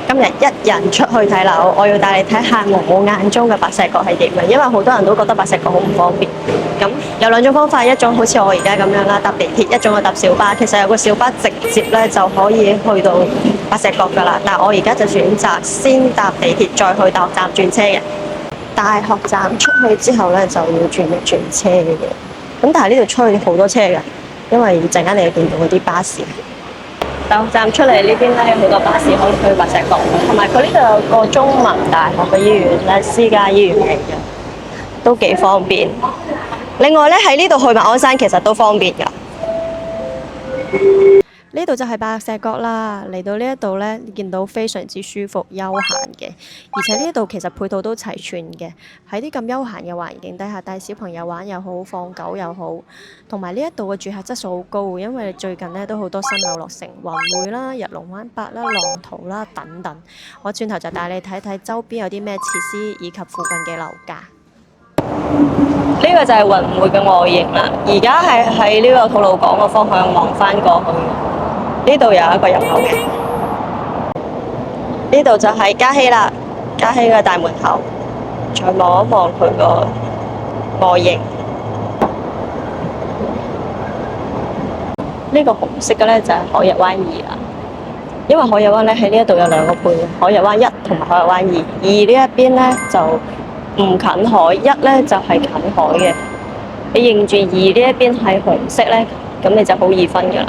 今日一人出去睇樓，我要帶你睇下我眼中嘅白石角係點嘅，因為好多人都覺得白石角好唔方便。咁有兩種方法，一種好似我而家咁樣啦，搭地鐵；一種係搭小巴。其實有個小巴直接咧就可以去到白石角㗎啦。但係我而家就選擇先搭地鐵，再去大學站轉車嘅。大學站出去之後咧，就要轉一轉車嘅。咁但係呢度出去好多車㗎，因為陣間你會見到嗰啲巴士。大學站出嚟呢邊咧，有好多巴士可以去白石角，同埋佢呢度有個中文大學嘅醫院咧，私家醫院嚟嘅，都幾方便。另外咧，喺呢度去馬鞍山其實都方便㗎。呢度就係白石角啦，嚟到呢一度呢，見到非常之舒服、悠閒嘅，而且呢度其實配套都齊全嘅。喺啲咁悠閒嘅環境底下，帶小朋友玩又好，放狗又好，同埋呢一度嘅住客質素好高，因為最近呢都好多新樓落成，宏匯啦、日龍灣8啦、浪淘啦等等。我轉頭就帶你睇睇周邊有啲咩設施，以及附近嘅樓價。呢個就係宏匯嘅外形啦，而家係喺呢個吐露港個方向望翻過去。呢度有一個入口嘅，呢度就係嘉禧啦，嘉禧嘅大門口。再望一望佢個外形，呢個紅色嘅咧就係海逸灣2啦。因為海逸灣咧喺呢一度有兩個盤，海逸灣1同埋海逸灣2。2呢一邊咧就唔近海，1咧就係近海嘅。你認住2呢一邊係紅色咧，咁你就好易分噶啦。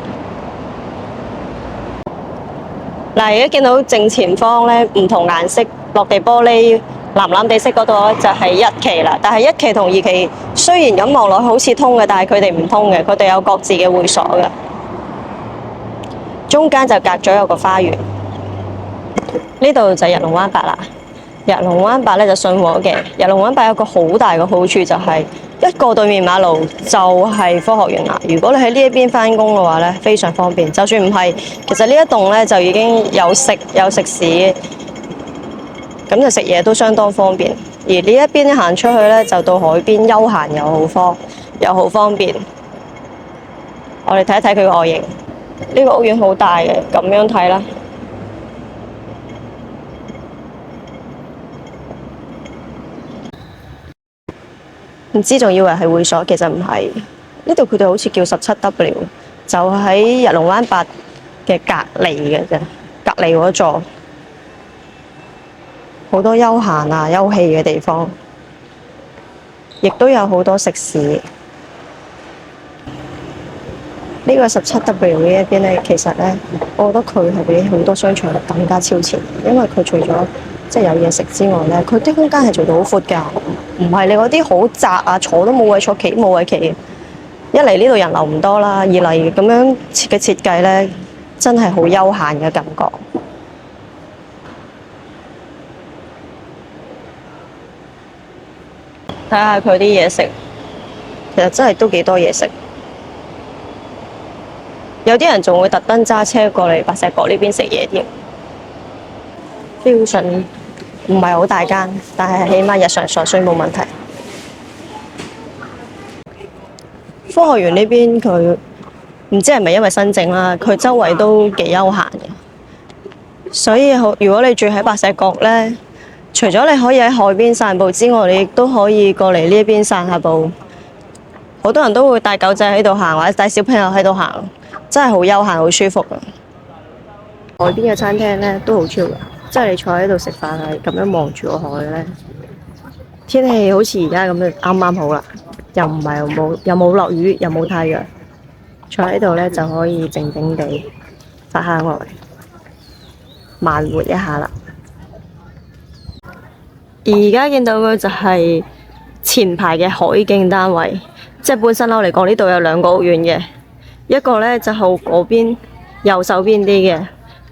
嗱，而家見到正前方咧唔同顏色落地玻璃藍藍地色嗰度就係1期啦。但係1期同2期雖然咁望落去好似通嘅，但係佢哋唔通嘅，佢哋有各自嘅會所嘅。中間就隔咗有個花園。呢度就係日龍灣8啦。日龍灣8咧就信和嘅。日龍灣8有個好大嘅好處就係一個對面馬路就係科學園啦。如果你喺呢一邊返工嘅話咧，非常方便。就算唔係，其實呢一棟咧就已經有食肆，咁就食嘢都相當方便。而呢一邊行出去咧就到海邊，休閒又好方便。我哋睇一睇佢嘅外形。呢個屋苑好大嘅，咁樣睇啦。唔知仲以為係會所，其實唔係。呢度佢哋好似叫17W，就喺日龍灣8嘅隔離嘅啫，隔離嗰座。好多休閒啊、休憩嘅地方，亦都有好多食肆。呢個17W 呢一邊咧，其實咧，我覺得佢係比好多商場更加超前，因為佢除咗即係有嘢食之外咧，佢啲空間係做到好闊㗎，唔係你嗰啲好窄啊，坐都冇位坐，企冇位企嘅。一嚟呢度人流唔多啦，二嚟咁樣嘅設計咧，真係好悠閒嘅感覺。睇下佢啲嘢食，其實真係都幾多嘢食。有啲人仲會特登揸車過嚟白石角呢邊食嘢添。Fusion 唔係好大間，但係起碼日常所需冇問題。科學園呢邊佢唔知係咪因為新整啦，佢周圍都幾休閒嘅，所以如果你住喺白石角呢，除咗你可以喺海邊散步之外，你亦都可以過嚟呢一邊散下步。好多人都會帶狗仔喺度行，或者帶小朋友喺度行。真係好悠閒，好舒服啊！海邊嘅餐廳咧都好 chill 㗎，即係你坐喺度食飯係咁樣望住個海咧。天氣好似而家咁樣啱啱好啦，又唔係又冇落雨，又冇太陽，坐喺度咧就可以靜靜地發下呆，慢活一下啦。而家見到嘅就係前排嘅海景單位，即係半新樓嚟講，呢度有兩個屋苑嘅。一個咧就係嗰邊右手邊啲嘅，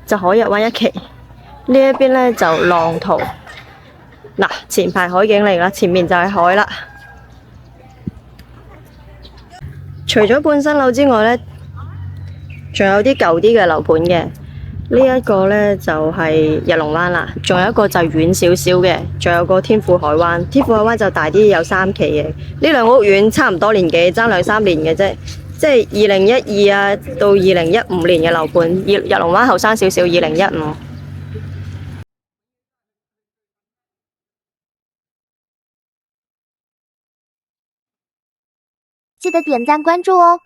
就海逸灣1期。呢一邊咧就浪淘。嗱，前排海景嚟啦，前面就係海啦。除咗半新樓之外咧，仲有啲舊啲嘅樓盤嘅。呢一個咧就係日龍灣啦，仲有一個就遠少少嘅，仲有個天賦海灣。天賦海灣就大啲，有3期嘅。呢兩個屋苑差唔多年紀，爭2-3年嘅啫。即係2012啊到2015年嘅樓盤，日龍灣後生少少，2015。記得點讚關注哦。